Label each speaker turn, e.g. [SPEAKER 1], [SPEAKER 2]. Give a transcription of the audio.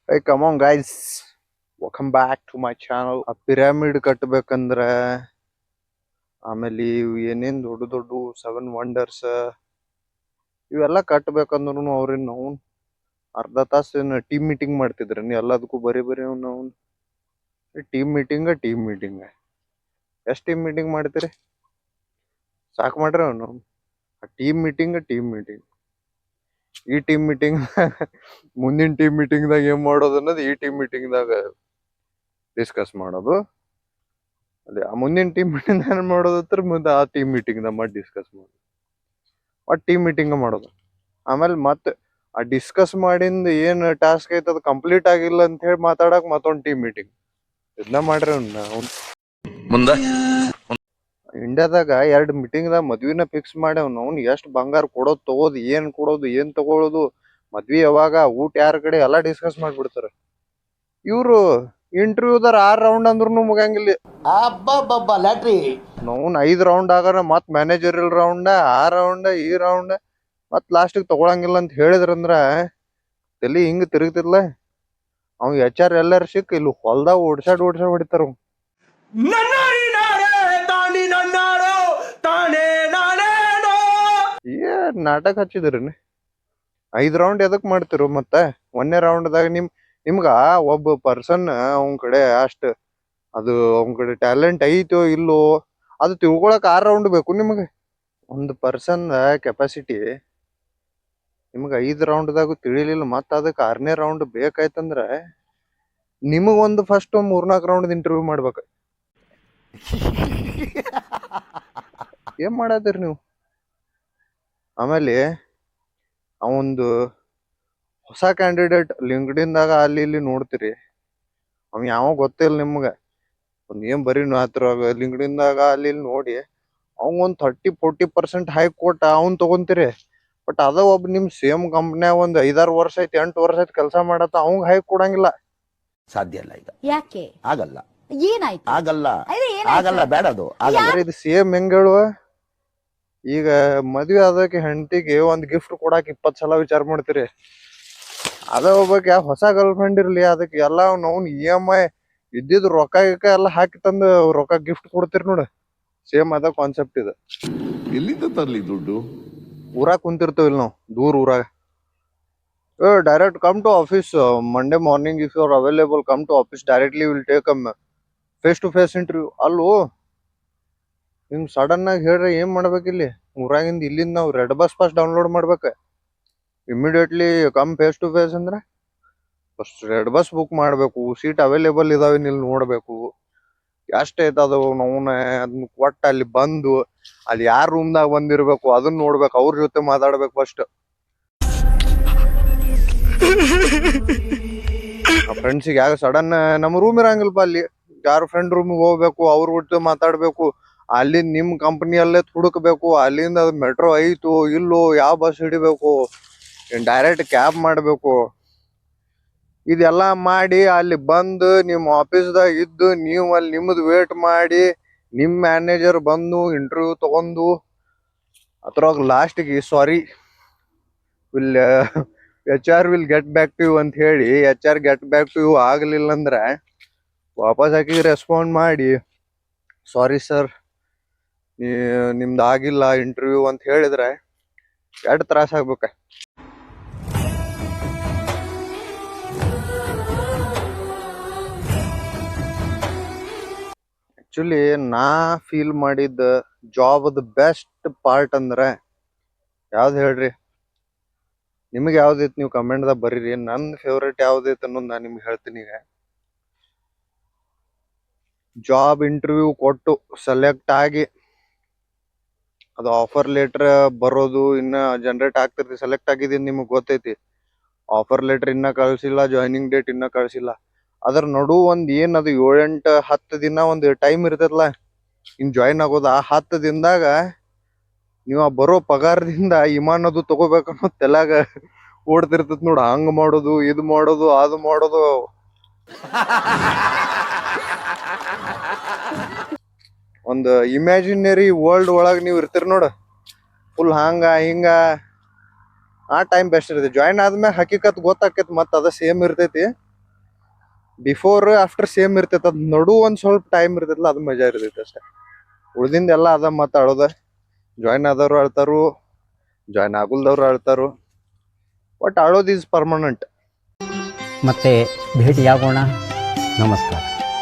[SPEAKER 1] Hey, come on, guys. Welcome back to my channel. ಆ pyramid ಕಟ್ಟಬೇಕಂದ್ರ ಆಮೇಲೆ ಇವು ಏನೇನ್ ದೊಡ್ಡ ದೊಡ್ಡ ಸೆವೆನ್ ವಂಡರ್ಸ್ ಇವೆಲ್ಲ ಕಟ್ಟಬೇಕಂದ್ರು ಅವ್ರೇನ್ ನಾವು ಅರ್ಧ ತಾಸು ಟೀಮ್ ಮೀಟಿಂಗ್ ಮಾಡ್ತಿದ್ರು ನೀ ಎಲ್ಲದಕ್ಕೂ ಬರೀ ನಾವು ಟೀಮ್ ಮೀಟಿಂಗ್ ಎಷ್ಟು ಟೀಮ್ ಮೀಟಿಂಗ್ ಮಾಡ್ತೀರಿ ಸಾಕು ಮಾಡ್ರಿ ಅವ್ನು ಟೀಮ್ ಮೀಟಿಂಗ್ ಈ ಟೀಮ್ ಮೀಟಿಂಗ್ ಮುಂದಿನ ಟೀಮ್ ಮೀಟಿಂಗ್ದಾಗ ಏನ್ ಮಾಡೋದು ಅನ್ನೋದು ಈ ಟೀಮ್ ಮೀಟಿಂಗ್ದಾಗ ಡಿಸ್ಕಸ್ ಮಾಡೋದು ಅದೇ ಆ ಮುಂದಿನ ಟೀಮ್ ಮೀಟಿಂಗ್ ಏನ್ ಮಾಡೋದತ್ರ ಮುಂದೆ ಆ ಟೀಮ್ ಮೀಟಿಂಗ್ ಮಾಡಿ ಡಿಸ್ಕಸ್ ಮಾಡೋದು ಆ ಟೀಮ್ ಮೀಟಿಂಗ್ ಮಾಡೋದು ಆಮೇಲೆ ಮತ್ತೆ ಆ ಡಿಸ್ಕಸ್ ಮಾಡಿಂದ ಏನ್ ಟಾಸ್ಕ್ ಐತೆ ಅದು ಕಂಪ್ಲೀಟ್ ಆಗಿಲ್ಲ ಅಂತ ಹೇಳಿ ಮಾತಾಡಕ್ ಮತ್ತೊಂದು ಟೀಮ್ ಮೀಟಿಂಗ್ ಇದನ್ನ ಮಾಡ್ರಿ ಅವ್ನ
[SPEAKER 2] ಮುಂದ
[SPEAKER 1] ಇಂಡಿಯಾದಾಗ 2 ಮೀಟಿಂಗ್ದಾಗ ಮದ್ವಿನ ಫಿಕ್ಸ್ ಮಾಡ್ಯಾವ ಅವ್ನು ಎಷ್ಟು ಬಂಗಾರ ಕೊಡೋದು ತಗೋದು ಏನ್ ತಗೊಳ್ಳೋದು ಮದ್ವಿ ಯಾವಾಗ ಊಟ ಯಾರ ಕಡೆ ಎಲ್ಲಾ ಡಿಸ್ಕಸ್ ಮಾಡ್ಬಿಡ್ತಾರ ಇವ್ರು ಇಂಟರ್ವ್ಯೂದಾರ 6 ರೌಂಡ್ ಅಂದ್ರೂ ಮುಗಂಗಿಲ್ಲ
[SPEAKER 3] ಅಬ್ಬಬ್ಬಬ್ಬ ಲ್ಯಾಟ್ರಿ
[SPEAKER 1] ನಾವು 5 ರೌಂಡ್ ಆಗಾರ ಮತ್ ಮ್ಯಾನೇಜರಿಯಲ್ ರೌಂಡ್ ಆ ರೌಂಡ್ ಈ ರೌಂಡ್ ಮತ್ ಲಾಸ್ಟಿಗೆ ತಗೊಳಂಗಿಲ್ಲ ಅಂತ ಹೇಳಿದ್ರಂದ್ರ ತಲಿ ಹಿಂಗ್ ತಿರುಗ್ತಿರ್ಲ ಅವ್ HR ಎಲ್ಲಾರು ಸಿಕ್ ಇಲ್ಲಿ ಹೊಲ್ದಾಗ ಓಡ್ಸಾಡ್ ಹೊಡಿತಾರ ಏನ್ ನಾಟಕ ಹಚ್ಚಿದ್ರಿ 5 ರೌಂಡ್ ಎದಕ್ ಮಾಡ್ತಿರು ಮತ್ತ 1ನೇ ರೌಂಡ್ದಾಗ ನಿಮ್ಗ ಒಬ್ಬ ಪರ್ಸನ್ ಅವನ್ ಕಡೆ ಅದು ಅವನ್ ಕಡೆ ಟ್ಯಾಲೆಂಟ್ ಐತೋ ಇಲ್ಲೋ ಅದು ತಿಳ್ಕೊಳಕ್ 6 ರೌಂಡ್ ಬೇಕು ನಿಮ್ಗೆ ಒಂದು ಪರ್ಸನ್ ಕೆಪಾಸಿಟಿ ನಿಮ್ಗ 5 ರೌಂಡ್ದಾಗ ತಿಳಿಲಿಲ್ಲ ಮತ್ತ ಅದಕ್ಕೆ 6ನೇ ರೌಂಡ್ ಬೇಕಾಯ್ತಂದ್ರ ನಿಮಗೊಂದು ಫಸ್ಟ್ 3-4 ರೌಂಡ್ ಇಂಟರ್ವ್ಯೂ ಮಾಡ್ಬೇಕು ಏನ್ ಮಾಡತ್ತೀರಿ ನೀವು ಆಮೇಲೆ ಅವಂದು ಹೊಸ ಕ್ಯಾಂಡಿಡೇಟ್ ಲಿಂಕ್ಡ್ಇನ್ದಾಗ ಅಲ್ಲಿ ಇಲ್ಲಿ ನೋಡ್ತೀರಿ ಅವ್ ಯಾವ ಗೊತ್ತಿಲ್ಲ ನಿಮ್ಗ ಒಂದ್ ಏನ್ ಬರೀ ಹತ್ರ ಲಿಂಕ್ಡ್ಇನ್ದಾಗ ಅಲ್ಲಿ ಇಲ್ಲಿ ನೋಡಿ ಅವಂಗೊಂದ್ 30-40% ಹೈಕ್ ಕೊಟ್ಟ ಅವ್ನ್ ತಗೊಂತೀರಿ ಬಟ್ ಅದ ಒಬ್ಬ ನಿಮ್ ಸೇಮ್ ಕಂಪ್ನ್ಯಾಗ ಒಂದ್ 5-6 ವರ್ಷ ಐತಿ 8 ವರ್ಷ ಐತಿ ಕೆಲಸ ಮಾಡತ್ತ ಅವಂಗ ಹೈಕ್ ಕೊಡಂಗಿಲ್ಲ
[SPEAKER 3] ಸಾಧ್ಯ ಇಲ್ಲ ಈಗ
[SPEAKER 4] ಯಾಕೆ
[SPEAKER 3] ಆಗಲ್ಲ
[SPEAKER 4] ಏನಾಯ್ತು
[SPEAKER 3] ಆಗಲ್ಲ
[SPEAKER 4] ಅದೇ
[SPEAKER 3] ಆಗಲ್ಲ ಬೇಡ ಅದು ಆಗಲ್ಲ
[SPEAKER 1] ಅಂದ್ರೆ ಇದು ಸೇಮ್ ಹೆಂಗ್ ಹೇಳುವ ಈಗ ಮದ್ವೆ ಆದಕ್ಕೆ ಹೆಂಡತಿಗೆ ಒಂದ್ ಗಿಫ್ಟ್ ಕೊಡಾಕ್ 20 ಸಲ ವಿಚಾರ ಮಾಡ್ತೀರಿ ಅದ ಒಬ್ಬಾಕಿ ಹೊಸ ಗರ್ಲ್ ಫ್ರೆಂಡ್ ಇರ್ಲಿ ಅದಕ್ಕೆ ಎಲ್ಲಾ ನಾವು EMI ಇದ್ದಿದ್ ರೊಕ್ಕ ಗಿಕ್ಕ ಎಲ್ಲ ಹಾಕಿ ತಂದು ರೊಕ್ಕ ಗಿಫ್ಟ್ ಕೊಡ್ತೀರಿ ನೋಡ ಸೇಮ್ ಅದ ಕಾನ್ಸೆಪ್ಟ್ ಇದು
[SPEAKER 2] ಎಲ್ಲಿಂದ ತರ್ಲಿ ದುಡ್ಡು
[SPEAKER 1] ಊರಾಗ ಕುಂತಿರ್ತೇವಿಲ್ ನಾವು ದೂರ ಊರಾಗ direct come to office Monday morning if you are available come to office directly will take face to face interview ಅಲ್ಲೋ ಹಿಂಗ್ ಸಡನ್ ಆಗಿ ಹೇಳ್ರಿ ಏನ್ ಮಾಡ್ಬೇಕಿಲ್ಲಿ ಊರಾಗಿಂದ ಇಲ್ಲಿಂದ ನಾವು ರೆಡ್ ಬಸ್ ಪಾಸ್ ಡೌನ್ಲೋಡ್ ಮಾಡ್ಬೇಕ immediately come face to face ಅಂದ್ರೆ ಫಸ್ಟ್ ರೆಡ್ ಬಸ್ ಬುಕ್ ಮಾಡ್ಬೇಕು ಸೀಟ್ ಅವೈಲೇಬಲ್ ಇದಾವೆ ಇಲ್ಲಿ ನೋಡ್ಬೇಕು ಎಷ್ಟ ಐತದು ನೋವ್ನ ಅದನ್ನ ಕೊಟ್ಟ ಅಲ್ಲಿ ಬಂದು ಅಲ್ಲಿ ಯಾರ ರೂಮ್ದಾಗ ಬಂದಿರ್ಬೇಕು ಅದನ್ನ ನೋಡ್ಬೇಕು ಅವ್ರ ಜೊತೆ ಮಾತಾಡ್ಬೇಕು ಫಸ್ಟ್ ಫ್ರೆಂಡ್ಸಿಗೆ ಯಾಕ ಸಡನ್ ನಮ್ಮ ರೂಮ್ ಇರಂಗಿಲ್ಪ ಅಲ್ಲಿ ಯಾರ ಫ್ರೆಂಡ್ ರೂಮ್ಗೆ ಹೋಗ್ಬೇಕು ಅವ್ರ ಜೊತೆ ಮಾತಾಡ್ಬೇಕು ಅಲ್ಲಿ ನಿಮ್ ಕಂಪನಿಯಲ್ಲೇ ಹುಡುಕ್ಬೇಕು ಅಲ್ಲಿಂದ ಅದು ಮೆಟ್ರೋ ಐತು ಇಲ್ಲೋ ಯಾವ ಬಸ್ ಹಿಡಿಬೇಕು ಡೈರೆಕ್ಟ್ ಕ್ಯಾಬ್ ಮಾಡ್ಬೇಕು ಇದೆಲ್ಲ ಮಾಡಿ ಅಲ್ಲಿ ಬಂದು ನಿಮ್ ಆಫೀಸ್ದಾಗ ಇದ್ದು ನೀವು ಅಲ್ಲಿ ನಿಮ್ದು ವೇಟ್ ಮಾಡಿ ನಿಮ್ ಮ್ಯಾನೇಜರ್ ಬಂದು ಇಂಟರ್ವ್ಯೂ ತಗೊಂಡು ಅದ್ರಾಗ ಲಾಸ್ಟ್ಗೆ sorry will HR will get back to you ಅಂತ ಹೇಳಿ HR get back to you ಆಗ್ಲಿಲ್ಲ ಅಂದ್ರೆ ವಾಪಸ್ ಹಾಕಿ ರೆಸ್ಪಾಂಡ್ ಮಾಡಿ ಸಾರಿ ಸರ್ ನಿಮ್ದು ಆಗಿಲ್ಲ ಇಂಟರ್ವ್ಯೂ ಅಂತ ಹೇಳಿದ್ರೆ ಎರಡು ತ್ರಾಸ ಆಗ್ಬೇಕ ಆಕ್ಚುಲಿ ನಾ ಫೀಲ್ ಮಾಡಿದ ಜಾಬ್ ಬೆಸ್ಟ್ ಪಾರ್ಟ್ ಅಂದ್ರೆ ಯಾವ್ದು ಹೇಳ್ರಿ ನಿಮಗೆ ಯಾವ್ದೈತಿ ನೀವು ಕಮೆಂಟ್ದಾಗ ಬರೀರಿ ನನ್ನ ಫೇವ್ರೇಟ್ ಯಾವ್ದೈತೆ ಅನ್ನೋದು ನಾನು ನಿಮ್ಗೆ ಹೇಳ್ತೀನಿ ಈಗ ಜಾಬ್ ಇಂಟರ್ವ್ಯೂ ಕೊಟ್ಟು ಸೆಲೆಕ್ಟ್ ಆಗಿ ಅದು ಆಫರ್ ಲೆಟರ್ ಬರೋದು ಇನ್ನ ಜನರೇಟ್ ಆಗ್ತಿರ್ತಿ ಸೆಲೆಕ್ಟ್ ಆಗಿದ್ದೀನಿ ನಿಮಗೆ ಗೊತ್ತೈತಿ ಆಫರ್ ಲೆಟರ್ ಇನ್ನ ಕಳ್ಸಿಲ್ಲ ಜಾಯ್ನಿಂಗ್ ಡೇಟ್ ಇನ್ನ ಕಳ್ಸಿಲ್ಲ ಅದ್ರ ನಡು ಒಂದ್ ಏನದು 7-8-10 ದಿನ ಒಂದು ಟೈಮ್ ಇರ್ತೈತಲ್ಲ ಇನ್ ಜಾಯಿನ್ ಆಗೋದು ಆ 10 ದಿನದಾಗ ನೀವು ಆ ಬರೋ ಪಗಾರದಿಂದ ಇಮಾನದು ತಗೋಬೇಕನ್ನೋ ತಲೆಗ ಓಡ್ತಿರ್ತದ ನೋಡ ಹಂಗ್ ಮಾಡೋದು ಇದು ಮಾಡೋದು ಅದು ಮಾಡೋದು ಒಂದು ಇಮ್ಯಾಜಿನರಿ ವರ್ಲ್ಡ್ ಒಳಗ್ ನೀವು ಇರ್ತೀರಿ ನೋಡ ಫುಲ್ ಹಂಗ ಹಿಂಗ ಆ ಟೈಮ್ ಬೆಸ್ಟ್ ಇರ್ತೈತಿ ಜಾಯಿನ್ ಆದ್ಮೇಲೆ ಹಕೀಕತ್ ಗೊತ್ತಾಕೈತಿ ಮತ್ತ ಅದ ಸೇಮ್ ಇರ್ತೈತಿ ಬಿಫೋರ್ ಆಫ್ಟರ್ ಸೇಮ್ ಇರ್ತೈತೆ ಅದ್ ನಡು ಒಂದ್ ಸ್ವಲ್ಪ ಟೈಮ್ ಇರ್ತೈತಲ್ಲ ಅದು ಮಜಾ ಇರ್ತೈತೆ ಅಷ್ಟೇ. ಉಳ್ದಿಂದೆಲ್ಲ ಅದ ಮಾತಾಡೋದ. ಜಾಯ್ನ್ ಆದವ್ರು ಆಳ್ತಾರು, ಜಾಯ್ನ್ ಆಗುಲ್ದವ್ರು ಆಳ್ತಾರು. ಬಟ್ ಆಳೋದು ಈಸ್ ಪರ್ಮನೆಂಟ್.
[SPEAKER 4] ಮತ್ತೆ ಭೇಟಿಯಾಗೋಣ. ನಮಸ್ಕಾರ.